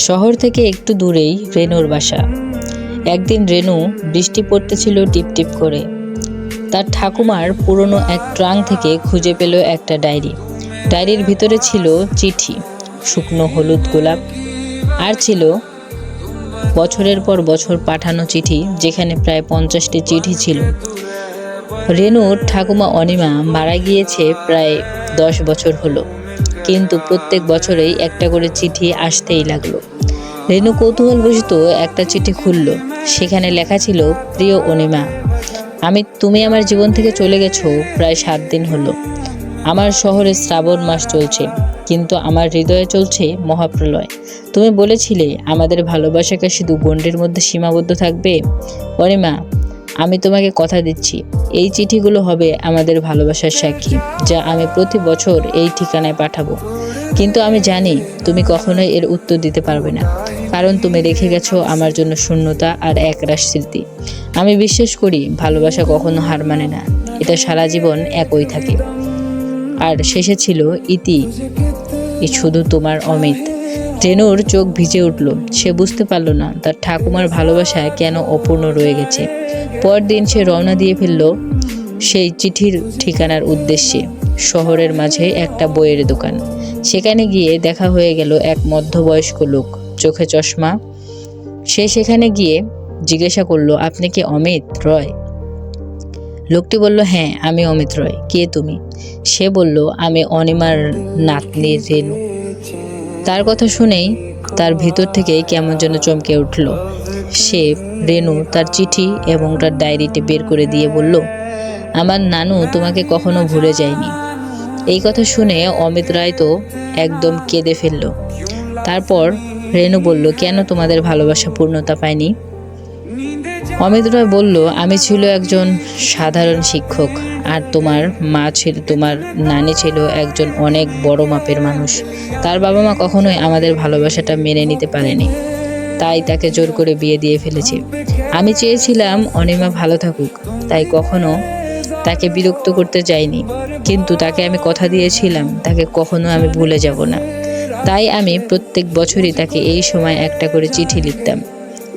শহর থেকে একটু দূরেই রেনুর বাসা। একদিন রেনু বৃষ্টি পড়তেছিল টিপটিপ করে। তার ঠাকুমার পুরনো এক ট্রাঙ্ক থেকে খুঁজে পেল একটা ডায়েরি। ডায়েরির ভিতরে ছিল চিঠি, শুকনো হলুদ গোলাপ, আর ছিল বছরের পর বছর পাঠানো চিঠি, যেখানে প্রায় 50টি চিঠি ছিল। রেনুর ঠাকুমা অনিমা মারা গিয়েছে প্রায় 10 বছর হলো, কিন্তু প্রত্যেক বছরেই একটা করে চিঠি আসতেই লাগলো। রেনু কৌতূহলবশত একটা চিঠি খুলল। সেখানে লেখা ছিল, প্রিয় অনিমা, তুমি আমার জীবন থেকে চলে গেছো প্রায় 7 দিন হলো। আমার শহরে শ্রাবণ মাস চলছে, কিন্তু আমার হৃদয়ে চলছে মহাপ্রলয়। তুমি বলেছিলে আমাদের ভালোবাসাকে শুধু গণ্ডির মধ্যে সীমাবদ্ধ থাকবে। অনিমা, আমি তোমাকে কথা দিচ্ছি, এই চিঠিগুলো হবে আমাদের ভালোবাসার সাক্ষী, যা আমি প্রতি বছর এই ঠিকানায় পাঠাবো। কিন্তু আমি জানি তুমি কখনোই এর উত্তর দিতে পারবে না, কারণ তুমি রেখে গেছো আমার জন্য শূন্যতা আর একরাশ স্মৃতি। আমি বিশ্বাস করি ভালোবাসা কখনো হার মানে না, এটা সারা জীবন একই থাকে। আর শেষে ছিল, ইতি, শুধু তোমার অমিত। রেনুর চোখ ভিজে উঠল। সে বুঝতে পারল না তার ঠাকুমার ভালোবাসা কেন অপূর্ণ রয়ে গেছে। পরদিন সে রওনা দিয়ে ফেলল সেই চিঠির ঠিকানার উদ্দেশ্যে। শহরের মাঝে একটা বইয়ের দোকান। সেখানে গিয়ে দেখা হয়ে গেল এক মধ্যবয়স্ক লোক, চোখে চশমা। সে সেখানে গিয়ে জিজ্ঞাসা করলো, আপনি কি অমিত রয়? লোকটি বলল, হ্যাঁ, আমি অমিত রয়। কে তুমি? সে বলল, আমি অনিমার নাতনি রেনু। তার কথা শুনেই তার ভিতর থেকে কেমন যেন চমকে উঠল। সে রেনু তার চিঠি এবং তার ডায়েরিটি বের করে দিয়ে বলল, আমার নানু তোমাকে কখনো ভুলে যায়নি। এই কথা শুনে অমিত রায় তো একদম কেঁদে ফেলল। তারপর রেনু বলল, কেন তোমাদের ভালোবাসা পূর্ণতা পায়নি? অমিত রায় বলল, আমি ছিল একজন সাধারণ শিক্ষক, আর তোমার নানি ছিল একজন অনেক বড় মাপের মানুষ। তার বাবা মা কখনোই আমাদের ভালোবাসাটা মেনে নিতে পারেনি, তাই তাকে জোর করে বিয়ে দিয়ে ফেলেছে। আমি চেয়েছিলাম অনিমা ভালো থাকুক, তাই কখনো তাকে বিরক্ত করতে চাইনি, কিন্তু তাকে আমি কথা দিয়েছিলাম তাকে কখনো আমি ভুলে যাব না। তাই আমি প্রত্যেক বছরই তাকে এই সময় একটা করে চিঠি লিখতাম।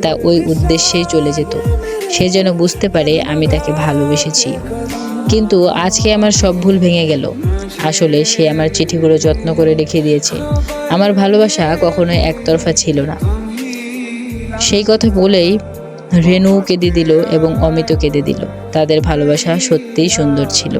তা ওই উদ্দেশ্যেই চলে যেত, সে যেন বুঝতে পারে আমি তাকে ভালোবেসেছি। কিন্তু আজকে আমার সব ভুল ভেঙে গেল। আসলে সে আমার চিঠিগুলো যত্ন করে রেখে দিয়েছে। আমার ভালোবাসা কখনোই একতরফা ছিল না। সেই কথা বলেই রেনু কেঁদে দিল এবং অমিতও কেঁদে দিল। তাদের ভালোবাসা সত্যিই সুন্দর ছিল।